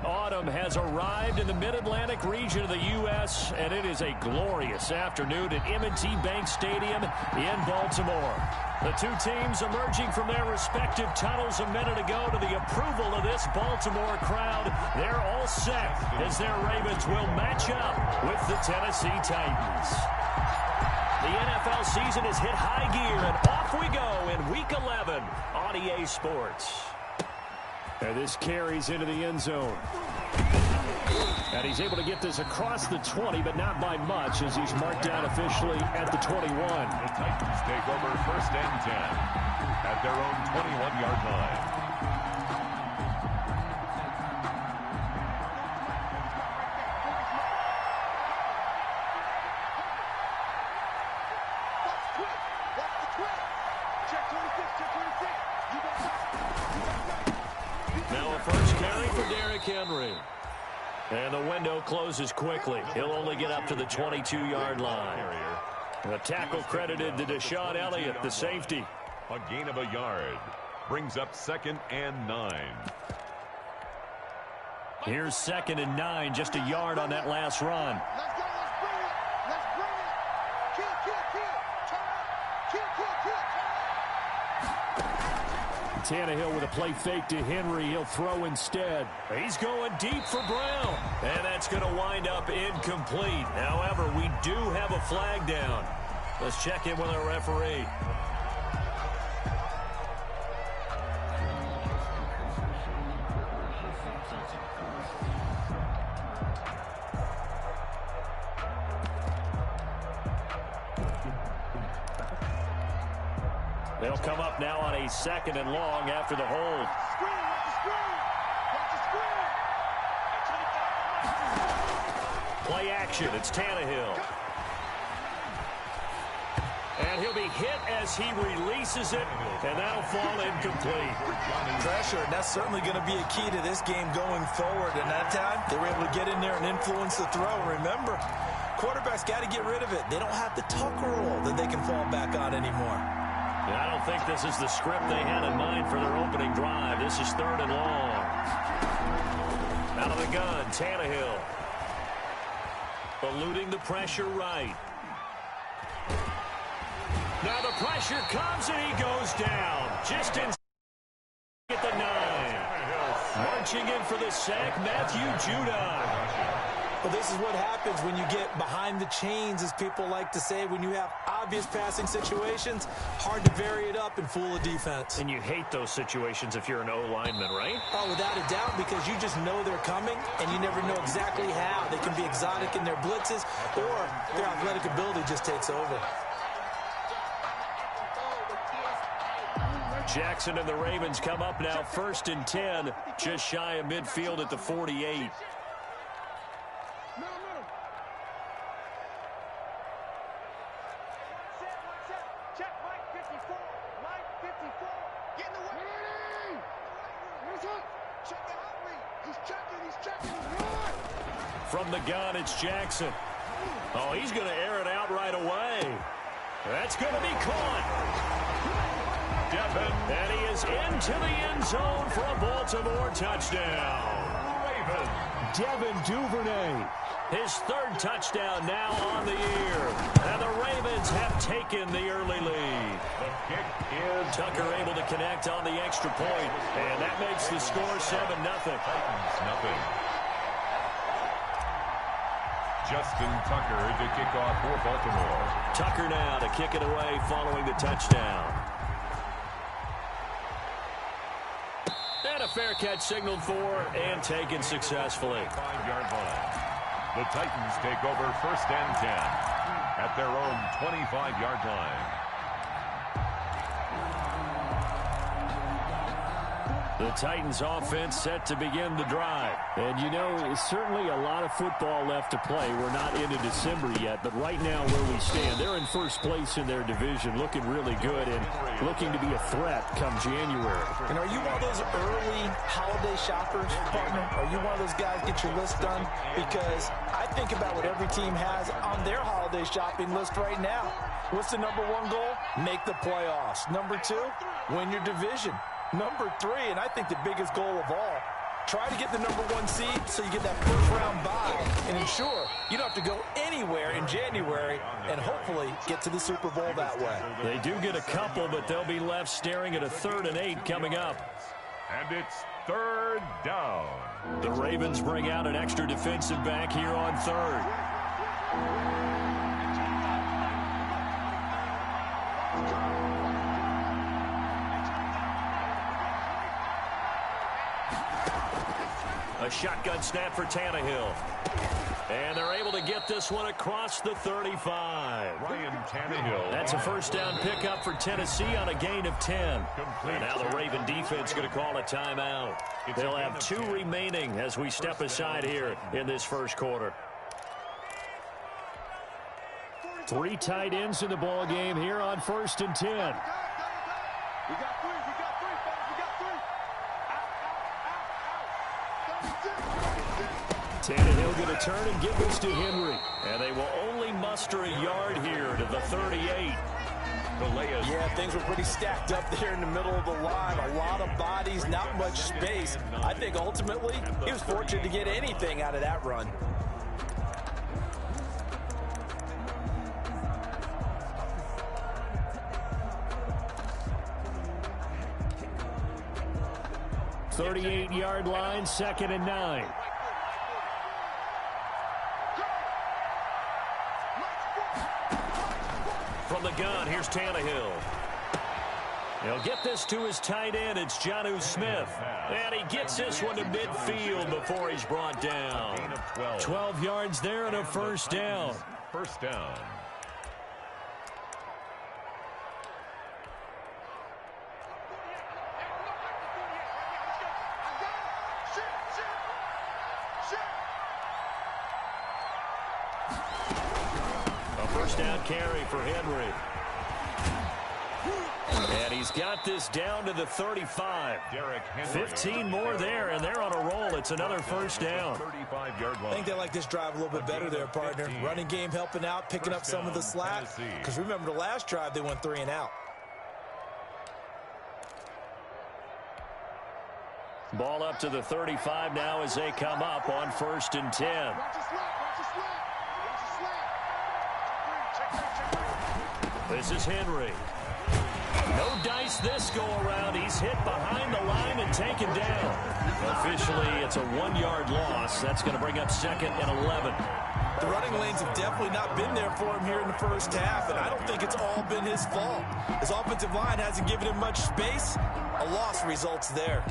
Autumn has arrived in the mid-Atlantic region of the U.S., and it is a glorious afternoon at M&T Bank Stadium in Baltimore. The two teams emerging from their respective tunnels a minute ago to the approval of this Baltimore crowd. They're all set as their Ravens will match up with the Tennessee Titans. The NFL season has hit high gear, and off we go in Week 11 on EA Sports. And this carries into the end zone. And he's able to get this across the 20, but not by much, as he's marked down officially at the 21. The Titans take over 1st and 10 at their own 21-yard line. Henry. And the window closes quickly. He'll only get up to the 22-yard line. The tackle credited to Deshaun Elliott, the safety. A gain of a yard. Brings up 2nd and 9. Here's 2nd and 9, just a yard on that last run. Let's go, let's bring it. Let's bring it. Kill. Tannehill with a play fake to Henry. He'll throw instead. He's going deep for Brown. And that's going to wind up incomplete. However, we do have a flag down. Let's check in with our referee. They'll come up now on a 2nd and long after the hold. Play action. It's Tannehill. And he'll be hit as he releases it, and that'll fall incomplete. Pressure, and that's certainly going to be a key to this game going forward. And that time, they were able to get in there and influence the throw. Remember, quarterbacks got to get rid of it. They don't have the Tucker rule that they can fall back on anymore. Yeah, I don't think this is the script they had in mind for their opening drive. This is 3rd and long. Out of the gun, Tannehill. Eluding the pressure right. Now the pressure comes and he goes down. Just in at the 9. Marching in for the sack, Matthew Judon. Well, this is what happens when you get behind the chains, as people like to say. When you have obvious passing situations, hard to vary it up and fool a defense. And you hate those situations if you're an O-lineman, right? Oh, without a doubt, because you just know they're coming, and you never know exactly how. They can be exotic in their blitzes, or their athletic ability just takes over. Jackson and the Ravens come up now 1st and 10, just shy of midfield at the 48. From the gun, it's Jackson. Oh, he's going to air it out right away. That's going to be caught. Devin. And he is into the end zone for a Baltimore touchdown. Ravens. Devin Duvernay. His 3rd touchdown now on the year. And the Ravens have taken the early lead. The kick is Tucker able to connect on the extra point. And that makes the score 7-0. Titans nothing. Justin Tucker to kick off for Baltimore. Tucker now to kick it away following the touchdown. And a fair catch signaled for and taken successfully. 5-yard line. The Titans take over 1st and 10 at their own 25-yard line. The Titans offense set to begin the drive. And, you know, certainly a lot of football left to play. We're not into December yet, but right now where we stand, they're in 1st place in their division, looking really good and looking to be a threat come January. And are you one of those early holiday shoppers, partner? Are you one of those guys get your list done? Because I think about what every team has on their holiday shopping list right now. What's the number 1 goal? Make the playoffs. Number 2, win your division. Number 3, and I think the biggest goal of all, Try to get the #1 seed so you get that first-round bye and ensure you don't have to go anywhere in January and hopefully get to the Super Bowl that way. They do get a couple, but they'll be left staring at a 3rd and 8 coming up. And it's 3rd down. The Ravens bring out an extra defensive back here on 3rd. A shotgun snap for Tannehill. And they're able to get this one across the 35. Ryan Tannehill. That's a first down pickup for Tennessee on a gain of 10. And now the Raven defense going to call a timeout. They'll have 2 remaining as we step aside here in this first quarter. 3 tight ends in the ball game here on 1st and 10. We got 3. We got 3, fellas. We got 3. Tannehill going to turn and give this to Henry. And they will only muster a yard here to the 38. Yeah, things were pretty stacked up there in the middle of the line. A lot of bodies, not much space. I think ultimately he was fortunate to get anything out of that run. .38-yard line, 2nd and 9. From the gun, here's Tannehill. He'll get this to his tight end. It's Jonnu Smith. And he gets this one to midfield before he's brought down. 12 yards there and a first down. First down. A first down carry for Henry. And he's got this down to the 35. 15 more there, and they're on a roll. It's another first down. 35-yard line. I think they like this drive a little bit better there, partner. Running game helping out, picking up some of the slack. Because remember, the last drive, they went 3 and out. Ball up to the 35 now as they come up on 1st and 10. Watch the slap. Watch the slap. Watch the slap. This is Henry. No dice this go around. He's hit behind the line and taken down. Officially, it's a 1-yard loss. That's going to bring up 2nd and 11. The running lanes have definitely not been there for him here in the first half, and I don't think it's all been his fault. His offensive line hasn't given him much space. A loss results there.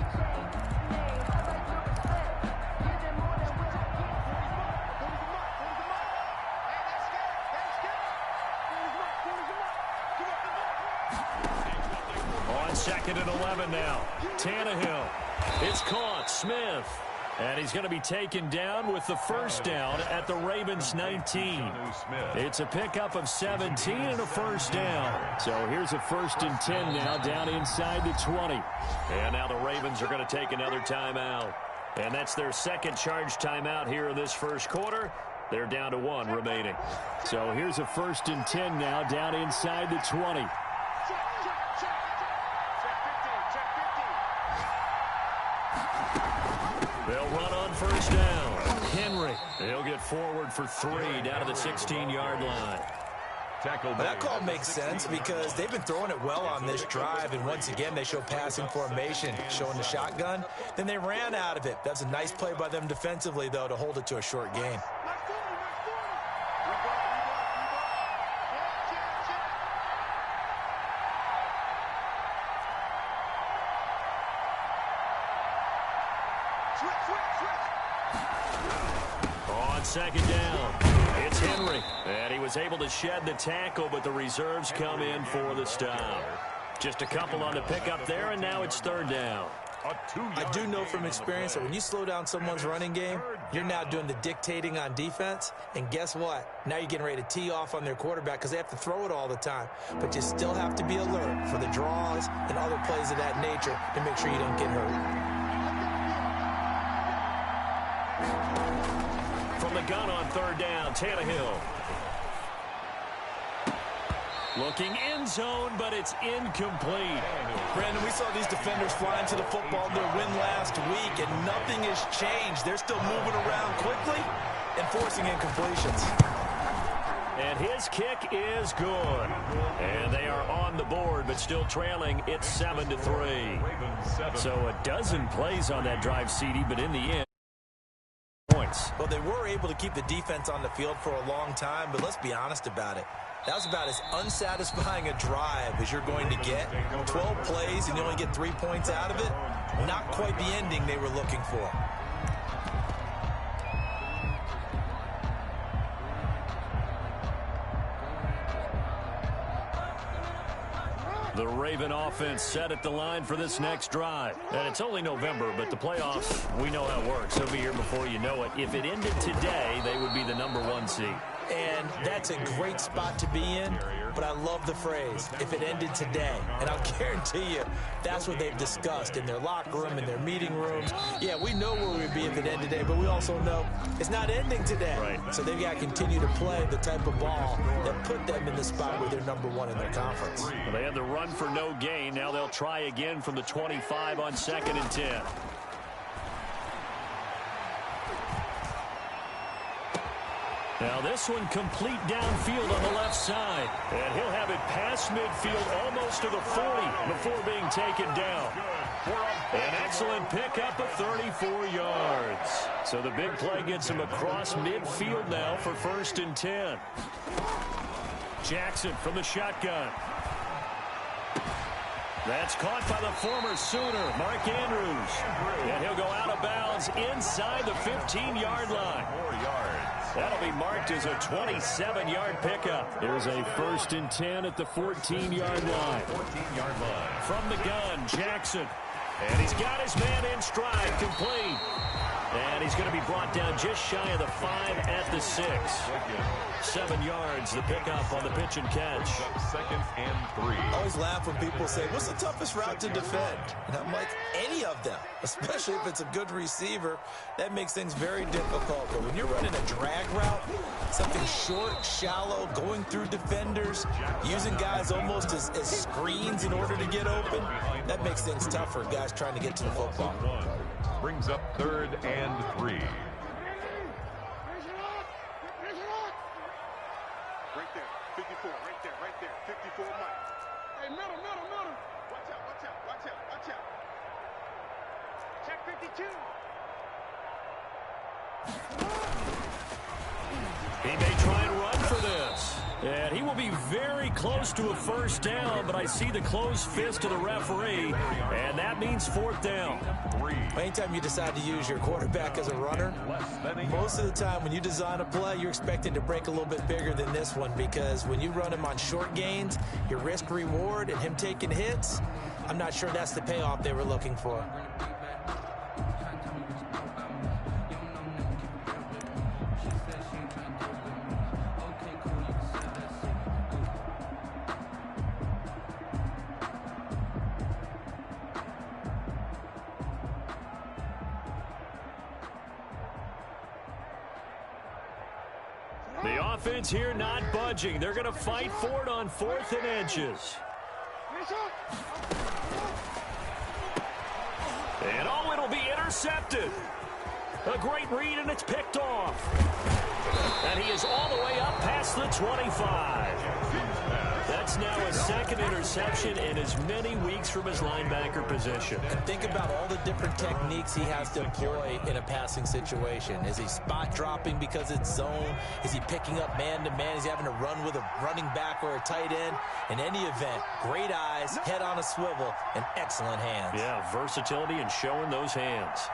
On 2nd and 11 now. Tannehill. It's caught. Smith. And he's going to be taken down with the first down at the Ravens 19. It's a pickup of 17 and a first down. So here's a 1st and 10 now down inside the 20. And now the Ravens are going to take another timeout. And that's their 2nd charge timeout here in this first quarter. They're down to 1 remaining. So here's a 1st and 10 now down inside the 20. They'll run on first down. Henry. He'll get forward for 3 down to the 16-yard line. That call makes sense because they've been throwing it well on this drive, and once again they show passing formation, showing the shotgun. Then they ran out of it. That's a nice play by them defensively, though, to hold it to a short gain. On 2nd down, it's Henry. And he was able to shed the tackle, but the reserves come in for the stop. Just a couple on the pickup there, and now it's 3rd down. I do know from experience that when you slow down someone's running game, you're now doing the dictating on defense. And guess what? Now you're getting ready to tee off on their quarterback because they have to throw it all the time. But you still have to be alert for the draws and other plays of that nature to make sure you don't get hurt. From the gun on 3rd down, Tannehill. Looking end zone, but it's incomplete. Brandon, we saw these defenders flying to the football in their win last week, and nothing has changed. They're still moving around quickly and forcing incompletions. And his kick is good. And they are on the board, but still trailing. It's 7-3. So a dozen plays on that drive, CD, but in the end, points. Well, they were able to keep the defense on the field for a long time, but let's be honest about it. That was about as unsatisfying a drive as you're going to get. 12 plays and you only get 3 points out of it. Not quite the ending they were looking for. The Raven offense set at the line for this next drive. And it's only November, but the playoffs, we know how it works. They'll be here before you know it. If it ended today, they would be the #1 seed. And that's a great spot to be in, but I love the phrase, if it ended today. And I'll guarantee you, that's what they've discussed in their locker room, in their meeting rooms. Yeah, we know where we'd be if it ended today, but we also know it's not ending today. Right. So they've got to continue to play the type of ball that put them in the spot where they're #1 in their conference. Well, they had the run for no gain. Now they'll try again from the 25 on 2nd and 10. Now this one complete downfield on the left side. And he'll have it past midfield almost to the 40 before being taken down. An excellent pickup of 34 yards. So the big play gets him across midfield now for 1st and 10. Jackson from the shotgun. That's caught by the former Sooner, Mark Andrews. And he'll go out of bounds inside the 15-yard line. 4 yards. That'll be marked as a 27-yard pickup. There's a 1st and 10 at the 14-yard line. 14-yard line. From the gun, Jackson. And he's got his man in stride, complete. And he's going to be brought down just shy of the 5 at the 6. 7 yards, the pickup on the pitch and catch. 2nd and 3. I always laugh when people say, what's the toughest route to defend? And I'm like, any of them, especially if it's a good receiver. That makes things very difficult. But when you're running a drag route, something short, shallow, going through defenders, using guys almost as screens in order to get open, that makes things tough for guys trying to get to the football. Brings up 3rd and 3. Right there, 54, right there, 54 Mike. Hey, middle. Watch out. Check 52. He may try and run for this. And he will be very close to a 1st down, but I see the closed fist of the referee, and that means 4th down. Anytime you decide to use your quarterback as a runner, most of the time when you design a play, you're expecting to break a little bit bigger than this one, because when you run him on short gains, your risk reward and him taking hits, I'm not sure that's the payoff they were looking for. The offense here not budging. They're going to fight for it on 4th and inches. And oh, it'll be intercepted. A great read, and it's picked off. And he is all the way up past the 25. That's now a 2nd interception in as many weeks from his linebacker position. And think about all the different techniques he has to employ in a passing situation. Is he spot dropping because it's zone? Is he picking up man-to-man? Is he having to run with a running back or a tight end? In any event, great eyes, head on a swivel, and excellent hands. Yeah, versatility and showing those hands.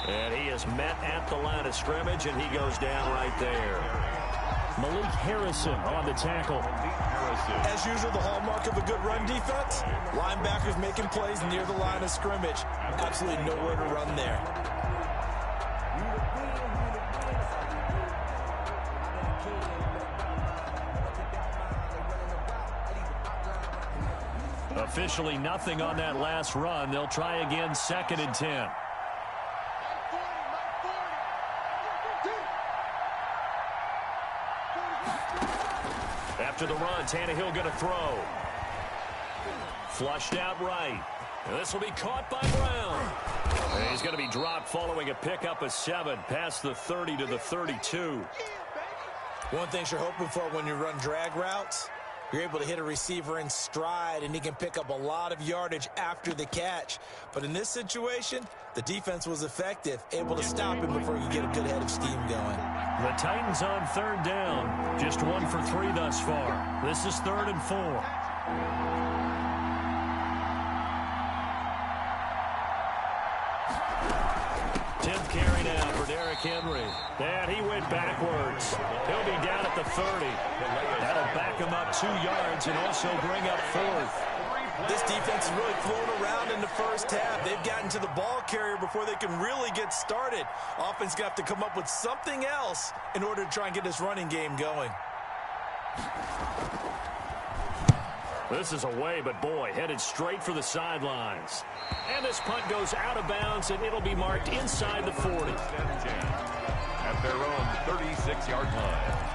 And he is met at the line of scrimmage, and he goes down right there. Malik Harrison on the tackle. As usual, the hallmark of a good run defense, linebackers making plays near the line of scrimmage. Absolutely nowhere to run there. Officially nothing on that last run. They'll try again, 2nd and 10. After the run, Tannehill going to throw. Flushed out right. And this will be caught by Brown. And he's going to be dropped following a pickup of 7 past the 30 to the 32. One thing you're hoping for when you run drag routes, you're able to hit a receiver in stride, and he can pick up a lot of yardage after the catch. But in this situation, the defense was effective, able to stop him before he could get a good head of steam going. The Titans on 3rd down. Just 1 for 3 thus far. This is 3rd and 4. Carry now for Derrick Henry. And he went backwards. He'll be down at the 30. That'll back him up 2 yards and also bring up 4th. This defense is really flown around in the first half. They've gotten to the ball carrier before they can really get started. Offense got to come up with something else in order to try and get this running game going. This is away, but boy, headed straight for the sidelines. And this punt goes out of bounds, and it'll be marked inside the 40. At their own 36-yard line.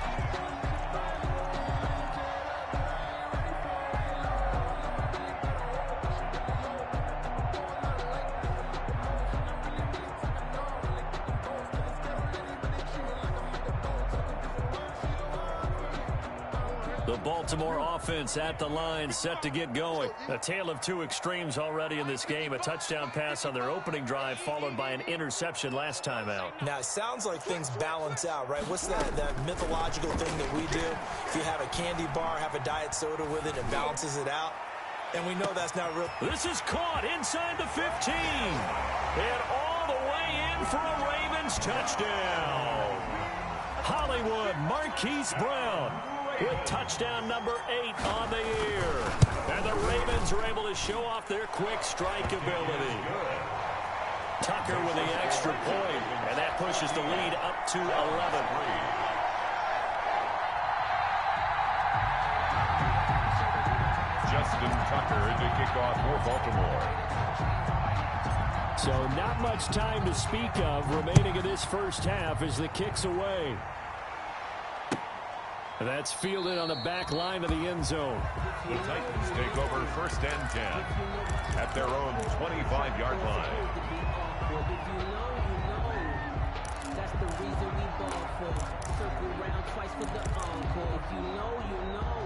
The Baltimore offense at the line, set to get going. A tale of 2 extremes already in this game. A touchdown pass on their opening drive, followed by an interception last time out. Now, it sounds like things balance out, right? What's that mythological thing that we do? If you have a candy bar, have a diet soda with it, it balances it out. And we know that's not real. This is caught inside the 15. And all the way in for a Ravens touchdown. Hollywood Marquise Brown with touchdown number 8 on the year. And the Ravens are able to show off their quick strike ability. Tucker with the extra point, and that pushes the lead up to 11. Justin Tucker to kick off for Baltimore. So not much time to speak of remaining in this first half as the kick's away. That's fielded on the back line of the end zone. The Titans take over 1st and 10 at their own 25-yard line. That's the reason we ball for. Circle round twice for the encore. If you know, you know.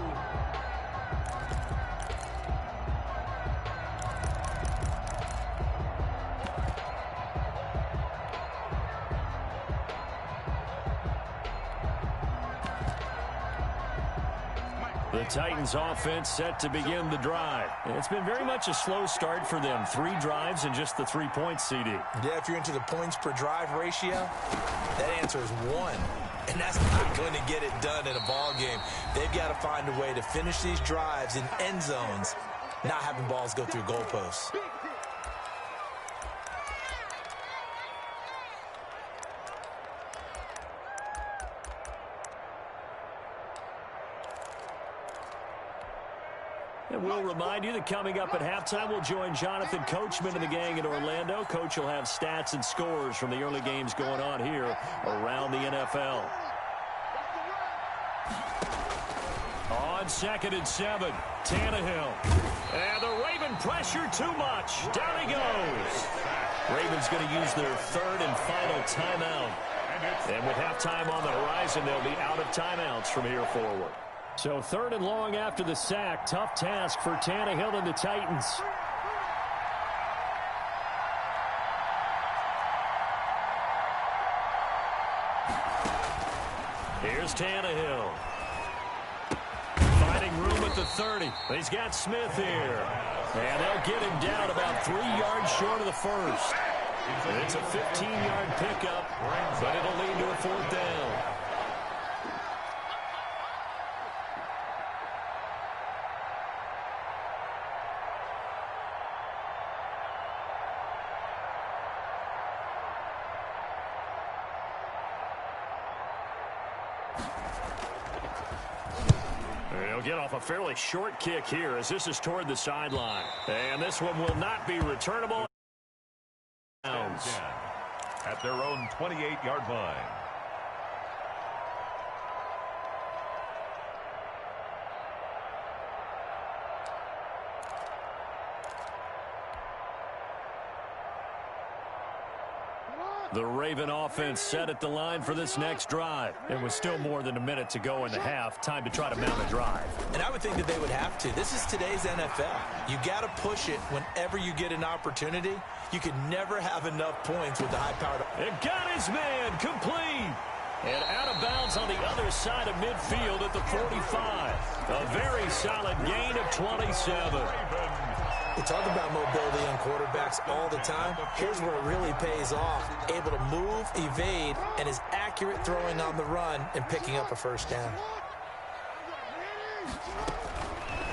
The Titans offense set to begin the drive. It's been very much a slow start for them. 3 drives and just the 3 points, CD. Yeah, if you're into the points per drive ratio, that answer is 1. And that's not going to get it done in a ball game. They've got to find a way to finish these drives in end zones, not having balls go through goalposts. And we'll remind you that coming up at halftime, we'll join Jonathan Coachman and the gang in Orlando. Coach will have stats and scores from the early games going on here around the NFL. On 2nd and 7, Tannehill. And the Raven pressure too much. Down he goes. Ravens going to use their 3rd and final timeout. And with halftime on the horizon, they'll be out of timeouts from here forward. So 3rd and long after the sack. Tough task for Tannehill and the Titans. Here's Tannehill. Finding room at the 30. He's got Smith here. And they'll get him down about 3 yards short of the first. It's a 15-yard pickup, but it'll lead to a 4th down. He'll get off a fairly short kick here as this is toward the sideline. And this one will not be returnable. At their own 28-yard line. The Raven offense set at the line for this next drive. And with still more than a minute to go in the half, time to try to mount a drive. And I would think that they would have to. This is today's NFL. You got to push it whenever you get an opportunity. You can never have enough points with the high-powered. It got his man complete. And out of bounds on the other side of midfield at the 45. A very solid gain of 27. We talk about mobility on quarterbacks all the time. Here's where it really pays off. Able to move, evade, and is accurate throwing on the run and picking up a first down.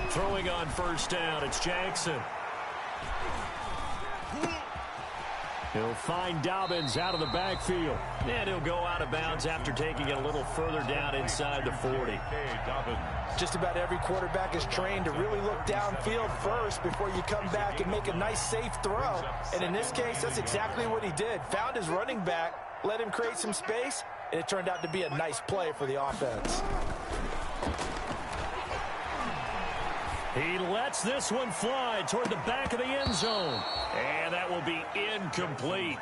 Throwing on first down, it's Jackson. He'll find Dobbins out of the backfield. And he'll go out of bounds after taking it a little further down inside the 40. Just about every quarterback is trained to really look downfield first before you come back and make a nice, safe throw. And in this case, that's exactly what he did. Found his running back, let him create some space, and it turned out to be a nice play for the offense. He lets this one fly toward the back of the end zone. And that will be incomplete.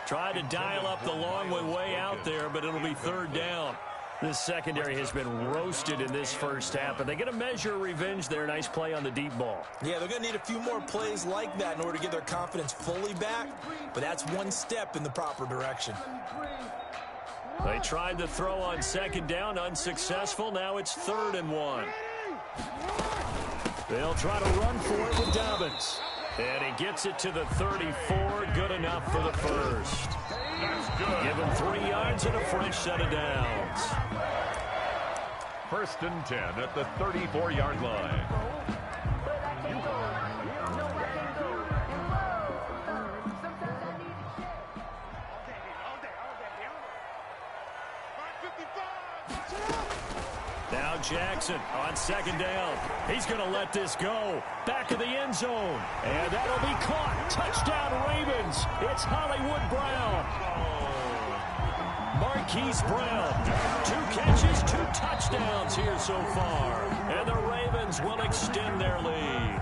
Tried to dial up the long way out there, but it'll be third down. This secondary has been roasted in this first half, and they're going to measure revenge there. Nice play on the deep ball. Yeah, they're going to need a few more plays like that in order to get their confidence fully back, but that's one step in the proper direction. They tried to throw on second down, unsuccessful. Now it's 3rd and 1. They'll try to run for it with Dobbins. And he gets it to the 34. Good enough for the first. Give him 3 yards and a fresh set of downs. 1st and 10 at the 34-yard line. Now Jackson on second down. He's going to let this go. Back of the end zone. And that'll be caught. Touchdown Ravens. It's Hollywood Brown. Marquise Brown. 2 catches, 2 touchdowns here so far. And the Ravens will extend their lead.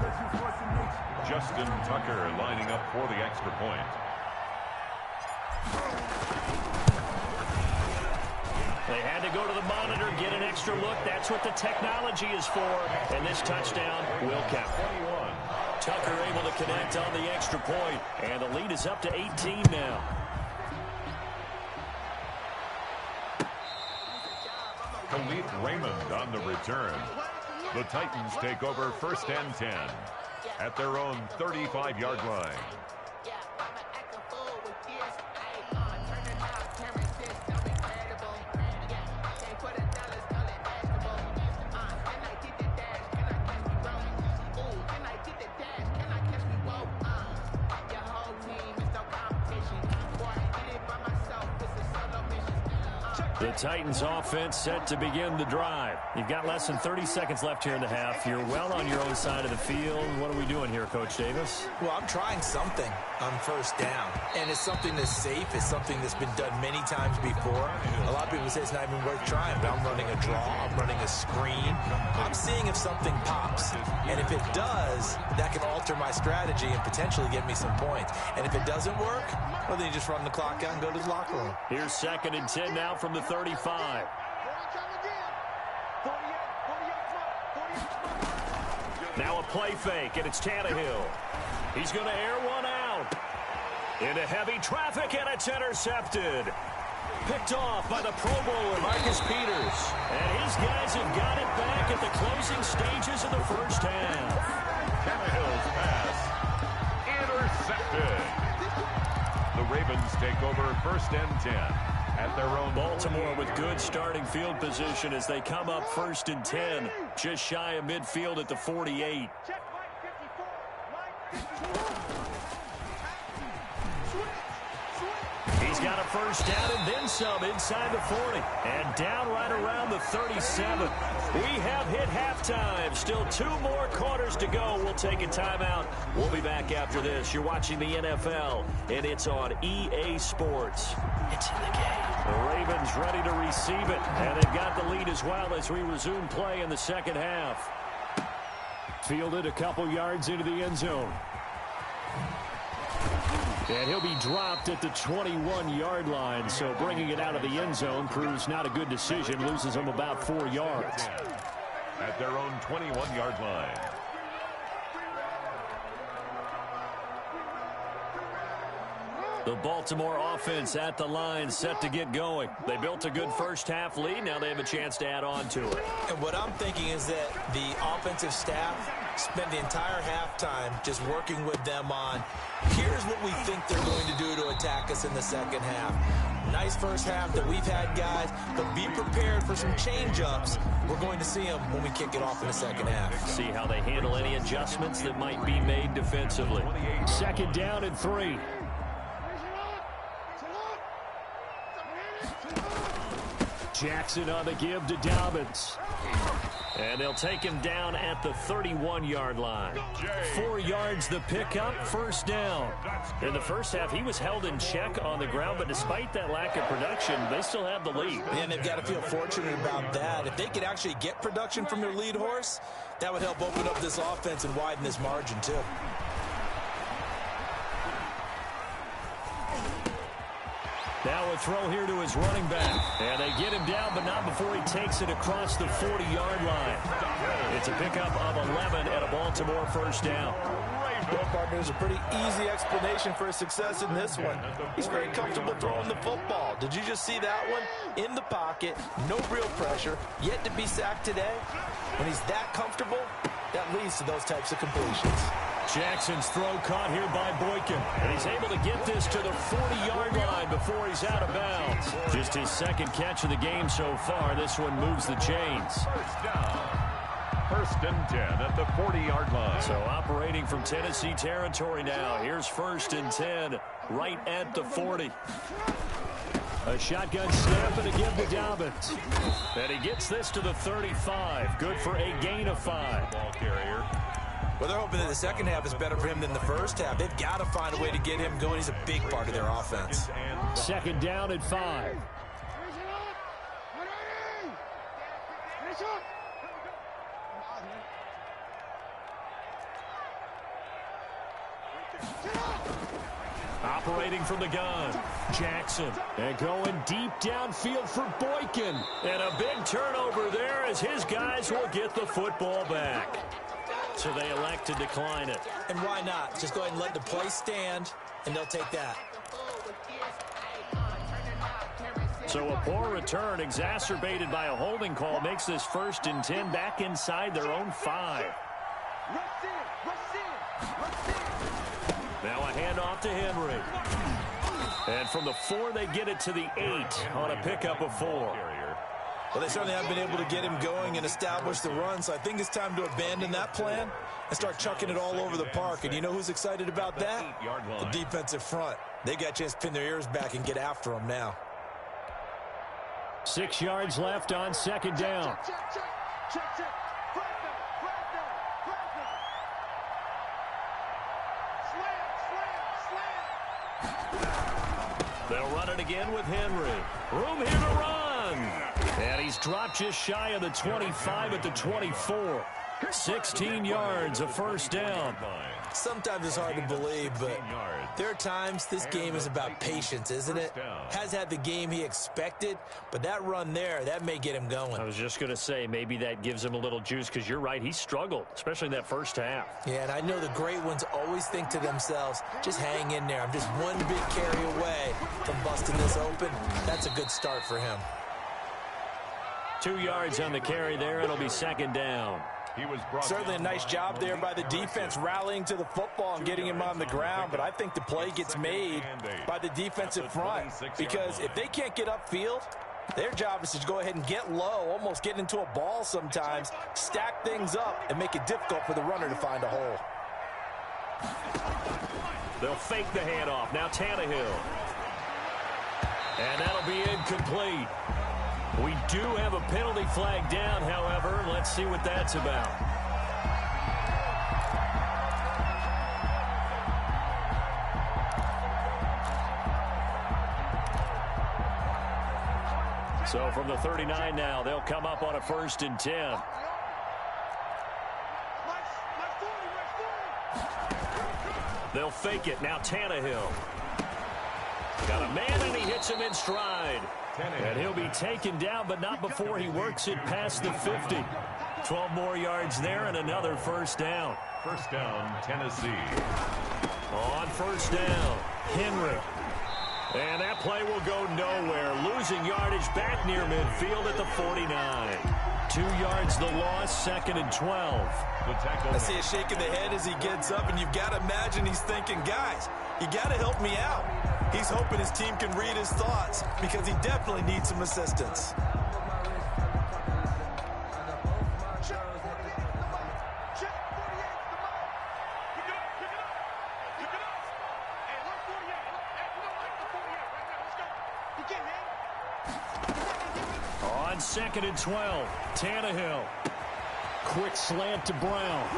Justin Tucker lining up for the extra point. They had to go to the monitor, get an extra look. That's what the technology is for. And this touchdown will count. 21. Tucker able to connect on the extra point. And the lead is up to 18 now. Khalif Raymond on the return. The Titans take over 1st and 10 at their own 35-yard line. The Titans offense set to begin the drive. You've got less than 30 seconds left here in the half. You're well on your own side of the field. What are we doing here, Coach Davis? Well, I'm trying something on first down. And it's something that's safe. It's something that's been done many times before. A lot of people say it's not even worth trying, but I'm running a draw. I'm running a screen. I'm seeing if something pops. And if it does, that can alter my strategy and potentially get me some points. And if it doesn't work, well, then you just run the clock out and go to the locker room. Here's 2nd and 10 now from the 35. Now a play fake, and it's Tannehill. He's going to air one out. Into heavy traffic, and it's intercepted. Picked off by the Pro Bowler, Marcus Peters. And his guys have got it back at the closing stages of the first half. Tannehill's pass intercepted. The Ravens take over 1st and 10 at their own. Baltimore with good starting field position as they come up 1st and 10, just shy of midfield at the 48. He's got a first down and then some inside the 40. And down right around the 37. We have hit halftime. Still 2 more quarters to go. We'll take a timeout. We'll be back after this. You're watching the NFL, and it's on EA Sports. It's in the game. The Ravens ready to receive it, and they've got the lead as well as we resume play in the second half. Fielded a couple yards into the end zone. And he'll be dropped at the 21-yard line, so bringing it out of the end zone proves not a good decision. Loses him about 4 yards. At their own 21-yard line. The Baltimore offense at the line, set to get going. They built a good first-half lead. Now they have a chance to add on to it. And what I'm thinking is that the offensive staff spent the entire halftime just working with them on, here's what we think they're going to do to attack us in the second half. Nice first half that we've had, guys, but be prepared for some change-ups. We're going to see them when we kick it off in the second half. See how they handle any adjustments that might be made defensively. Second down and 3. Jackson on the give to Dobbins. And they'll take him down at the 31-yard line. 4 yards the pickup, first down. In the first half, he was held in check on the ground, but despite that lack of production, they still have the lead. And they've got to feel fortunate about that. If they could actually get production from their lead horse, that would help open up this offense and widen this margin, too. Now a throw here to his running back. And they get him down, but not before he takes it across the 40-yard line. It's a pickup of 11 and a Baltimore first down. Well, partner, there's a pretty easy explanation for his success in this one. He's very comfortable throwing the football. Did you just see that one? In the pocket, no real pressure, yet to be sacked today. When he's that comfortable, that leads to those types of completions. Jackson's throw caught here by Boykin. And he's able to get this to the 40-yard line before he's out of bounds. Just his second catch of the game so far. This one moves the chains. First down. First and 10 at the 40-yard line. So operating from Tennessee territory now. Here's first and 10 right at the 40. A shotgun snap and a give to Dobbins. And he gets this to the 35. Good for a gain of 5. Ball carrier. Well, they're hoping that the second half is better for him than the first half. They've got to find a way to get him going. He's a big part of their offense. Second down and 5. Operating from the gun, Jackson. And going deep downfield for Boykin. And a big turnover there as his guys will get the football back. So they elect to decline it. And why not? Just go ahead and let the play stand, and they'll take that. So a poor return exacerbated by a holding call makes this first and 10 back inside their own 5. Now a handoff to Henry. And from the 4, they get it to the 8 on a pickup of 4. Well, they certainly have been able to get him going and establish the run, so I think it's time to abandon that plan and start chucking it all over the park. And you know who's excited about that? The defensive front. They got a chance to pin their ears back and get after him now. 6 yards left on second down. They'll run it again with Henry. Room here to run. And he's dropped just shy of the 25 at the 24. 16 yards, a first down. Sometimes it's hard to believe, but there are times this game is about patience, isn't it? Has had the game he expected, but that run there, that may get him going. I was just going to say, maybe that gives him a little juice, because you're right, he struggled, especially in that first half. Yeah, and I know the great ones always think to themselves, just hang in there. I'm just one big carry away from busting this open. That's a good start for him. 2 yards on the carry there. It'll be second down. Certainly a nice job there by the defense rallying to the football and getting him on the ground, but I think the play gets made by the defensive front, because if they can't get upfield, their job is to go ahead and get low, almost get into a ball sometimes, stack things up, and make it difficult for the runner to find a hole. They'll fake the handoff. Now Tannehill. And that'll be incomplete. We do have a penalty flag down, however. Let's see what that's about. So from the 39 now, they'll come up on a 1st and 10. They'll fake it. Now Tannehill. Got a man, and he hits him in stride. And he'll be taken down, but not before he works it past the 50. 12 more yards there and another 1st down. 1st down, Tennessee. On 1st down, Henry. And that play will go nowhere. Losing yardage back near midfield at the 49. 2 yards the loss, 2nd and 12. I see a shake of the head as he gets up, and you've got to imagine he's thinking, guys, you got to help me out. He's hoping his team can read his thoughts because he definitely needs some assistance. On 2nd and 12, Tannehill. Quick slant to Brown.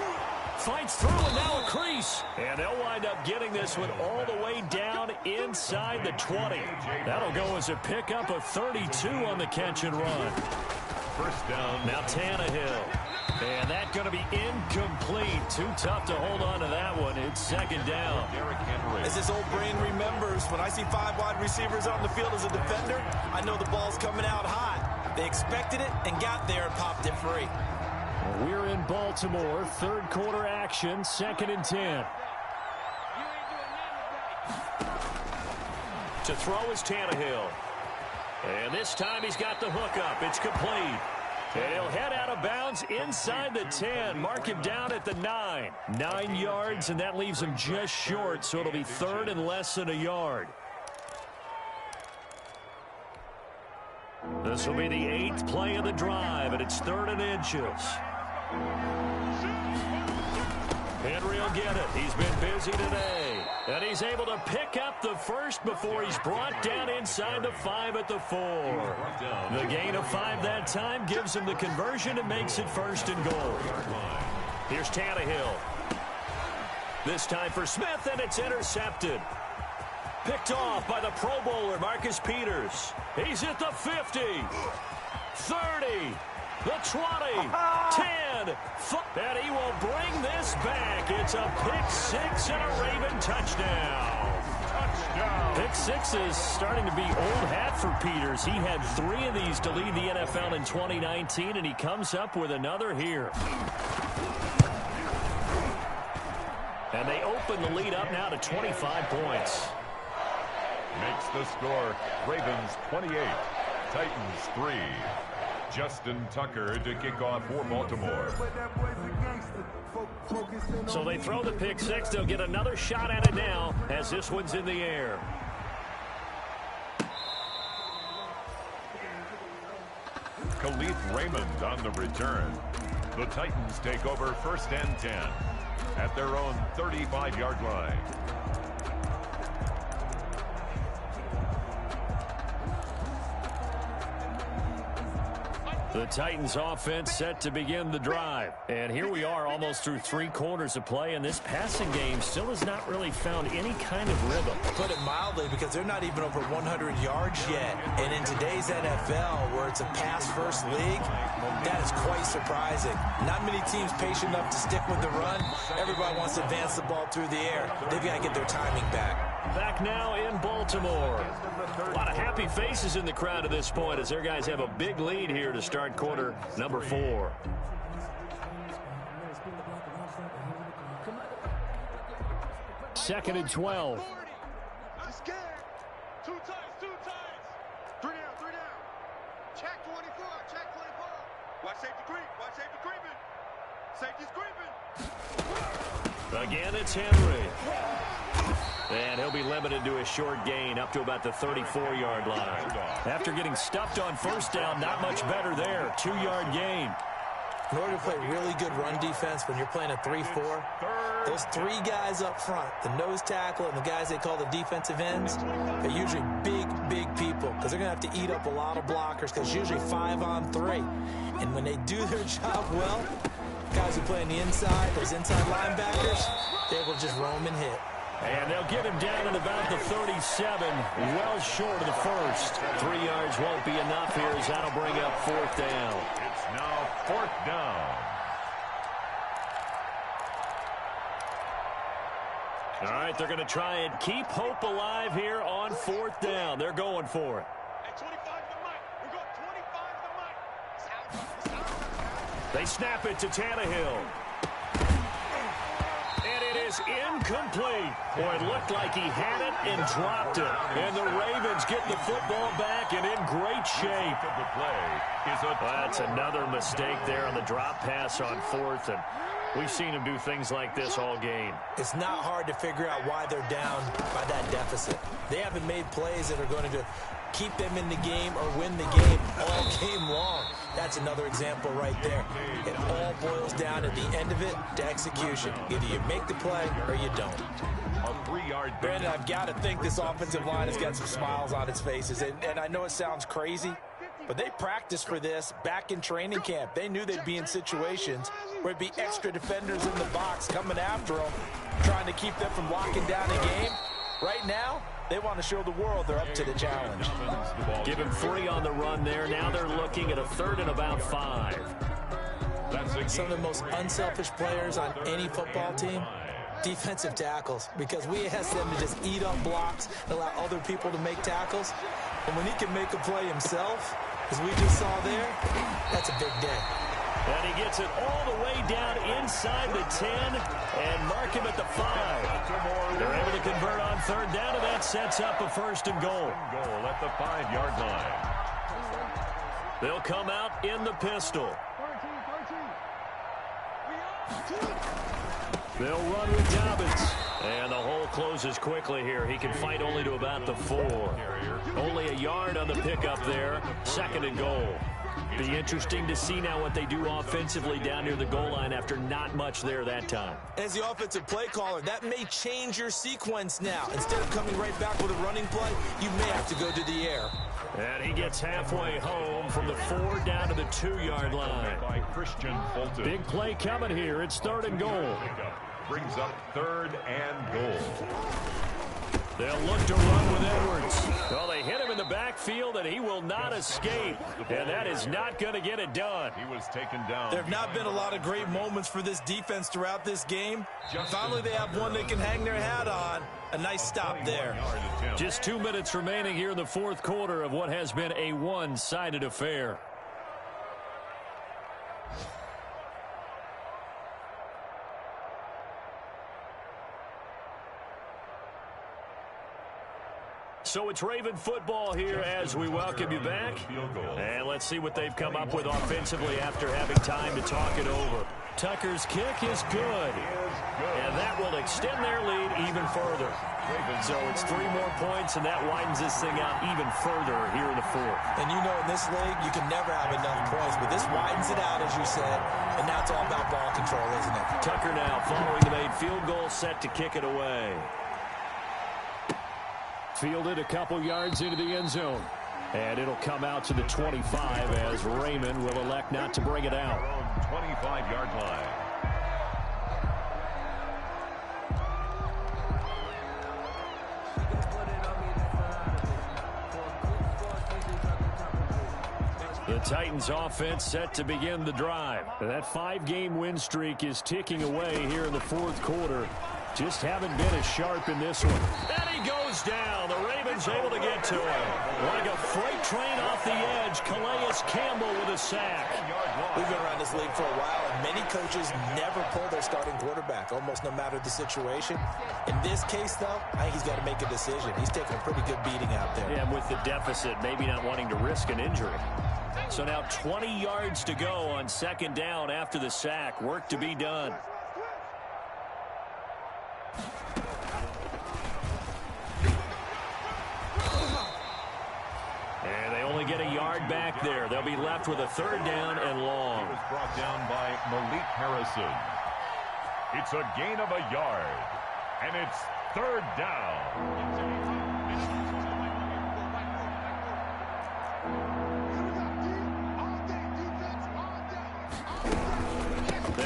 Fights through, and now a crease. And they'll wind up getting this one all the way down inside the 20. That'll go as a pickup of 32 on the catch and run. 1st down. Now Tannehill. And that's going to be incomplete. Too tough to hold on to that one. It's 2nd down. As his old brain remembers, when I see 5 wide receivers on the field as a defender, I know the ball's coming out hot. They expected it and got there and popped it free. We're in Baltimore. 3rd quarter action. 2nd and 10. To throw is Tannehill. And this time he's got the hook up. It's complete. And he'll head out of bounds inside the 10. Mark him down at the 9. 9 yards, and that leaves him just short, so it'll be 3rd and less than a yard. This will be the 8th play of the drive, and it's 3rd and inches. Henry will get it. He's been busy today. And he's able to pick up the 1st before he's brought down inside the 5 at the 4. The gain of 5 that time gives him the conversion and makes it 1st and goal. Here's Tannehill. This time for Smith, and it's intercepted. Picked off by the Pro Bowler, Marcus Peters. He's at the 50, 30, the 20, 10, and he will bring this back. It's a pick 6 and a Raven touchdown. Pick 6 is starting to be old hat for Peters. He had 3 of these to lead the NFL in 2019, and he comes up with another here. And they open the lead up now to 25 points. Makes the score Ravens 28, Titans 3. Justin Tucker to kick off for Baltimore. So they throw the pick 6. They'll get another shot at it now as this one's in the air. Khalif Raymond on the return. The Titans take over 1st and 10 at their own 35-yard line. The Titans offense set to begin the drive. And here we are almost through 3 quarters of play, and this passing game still has not really found any kind of rhythm. Put it mildly, because they're not even over 100 yards yet. And in today's NFL, where it's a pass-first league, that is quite surprising. Not many teams patient enough to stick with the run. Everybody wants to advance the ball through the air. They've got to get their timing back. Back now in Baltimore. A lot of happy faces in the crowd at this point as their guys have a big lead here to start quarter number 4. Second and 12. He's scared. 2 times. 3 down. Check 24. Watch safety creeping. Safety's creeping. Again, it's Henry. And he'll be limited to a short gain up to about the 34-yard line. After getting stuffed on 1st down, not much better there. 2-yard gain. In order to play really good run defense when you're playing a 3-4, those 3 guys up front, the nose tackle and the guys they call the defensive ends, they're usually big big people because they're going to have to eat up a lot of blockers because usually 5-on-3. And when they do their job well, guys who play on the inside, those inside linebackers, they will just roam and hit. And they'll get him down at about the 37, well short of the first. 3 yards won't be enough here as that'll bring up 4th down. It's now 4th down. All right, they're going to try and keep hope alive here on 4th down. They're going for it. At 25 to Mike. We got 25 to Mike. They snap it to Tannehill. And it is incomplete. Boy, it looked like he had it and dropped it. And the Ravens get the football back and in great shape. The play is That's another mistake there on the drop pass on 4th. And we've seen him do things like this all game. It's not hard to figure out why they're down by that deficit. They haven't made plays that are going to keep them in the game or win the game all game long. That's another example right there. It all boils down at the end of it to execution. Either you make the play or you don't. a 3-yard. Brandon, I've got to think this offensive line has got some smiles on its faces. And I know it sounds crazy, but they practiced for this back in training camp. They knew they'd be in situations where it'd be extra defenders in the box coming after them, trying to keep them from locking down a game. Right now, they want to show the world they're up to the challenge. Give him 3 on the run there. Now they're looking at a 3rd and about 5. Some of the most unselfish players on any football team, defensive tackles, because we ask them to just eat up blocks and allow other people to make tackles. And when he can make a play himself, as we just saw there, that's a big day. And he gets it all the way down inside the 10 and mark him at the 5. They're able to convert on 3rd down, and that sets up a 1st and goal. Goal at the 5-yard line. They'll come out in the pistol. They'll run with Dobbins. And the hole closes quickly here. He can fight only to about the 4. Only a yard on the pickup there. 2nd and goal. Be interesting to see now what they do offensively down near the goal line after not much there that time. As the offensive play caller, that may change your sequence now. Instead of coming right back with a running play, you may have to go to the air. And he gets halfway home from the 4 down to the 2-yard line. By Christian Fulton. Big play coming here. It's 3rd and goal. Brings up 3rd and goal. They'll look to run with Edwards. Well, they hit him in the backfield, and he will not escape. And that is not going to get it done. He was taken down. There have not been a lot of great moments for this defense throughout this game. Finally, they have one they can hang their hat on. A nice stop there. Just 2 minutes remaining here in the 4th quarter of what has been a one-sided affair. So it's Raven football here as we welcome you back. And let's see what they've come up with offensively after having time to talk it over. Tucker's kick is good. And that will extend their lead even further. So it's 3 more points, and that widens this thing out even further here in the 4th. And you know, in this league, you can never have enough points. But this widens it out, as you said. And now it's all about ball control, isn't it? Tucker now following the made field goal, set to kick it away. Fielded a couple yards into the end zone. And it'll come out to the 25 as Raymond will elect not to bring it out. 25-yard line. The Titans offense set to begin the drive. That 5-game win streak is ticking away here in the 4th quarter. Just haven't been as sharp in this one. And he goes down. The Ravens able to get to him. Like a freight train off the edge, Calais Campbell with a sack. We've been around this league for a while, and many coaches never pull their starting quarterback, almost no matter the situation. In this case, though, I think he's got to make a decision. He's taking a pretty good beating out there. Yeah, with the deficit, maybe not wanting to risk an injury. So now 20 yards to go on 2nd down after the sack. Work to be done. And they only get a yard back there. They'll be left with a 3rd down and long. He was brought down by Malik Harrison. It's a gain of a yard, and it's 3rd down.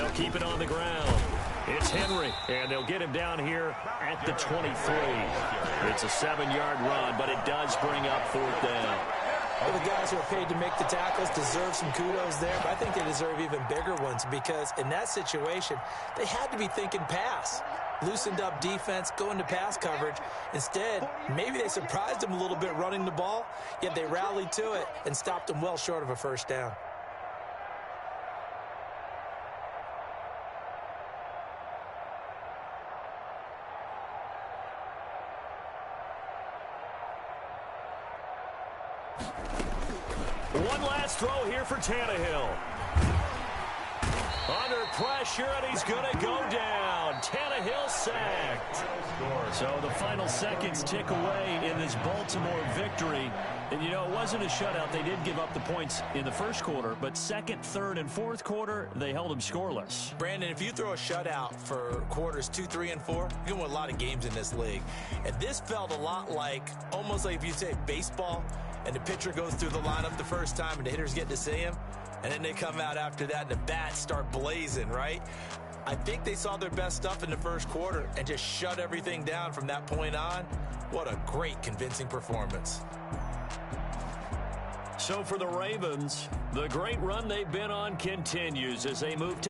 They'll keep it on the ground. It's Henry, and they'll get him down here at the 23. It's a 7-yard run, but it does bring up 4th down. Well, the guys who are paid to make the tackles deserve some kudos there, but I think they deserve even bigger ones because in that situation, they had to be thinking pass. Loosened up defense, going to pass coverage. Instead, maybe they surprised them a little bit running the ball, yet they rallied to it and stopped them well short of a 1st down. One last throw here for Tannehill. Under pressure, and he's going to go down. Tannehill sacked. So the final seconds tick away in this Baltimore victory. And, you know, it wasn't a shutout. They did give up the points in the 1st quarter, but 2nd, 3rd, and 4th quarter, they held them scoreless. Brandon, if you throw a shutout for quarters 2, 3, and 4, you can win a lot of games in this league. And this felt a lot like, almost like if you say baseball, and the pitcher goes through the lineup the first time and the hitters get to see him, and then they come out after that and the bats start blazing, right? I think they saw their best stuff in the 1st quarter and just shut everything down from that point on. What a great, convincing performance. So for the Ravens, the great run they've been on continues as they move to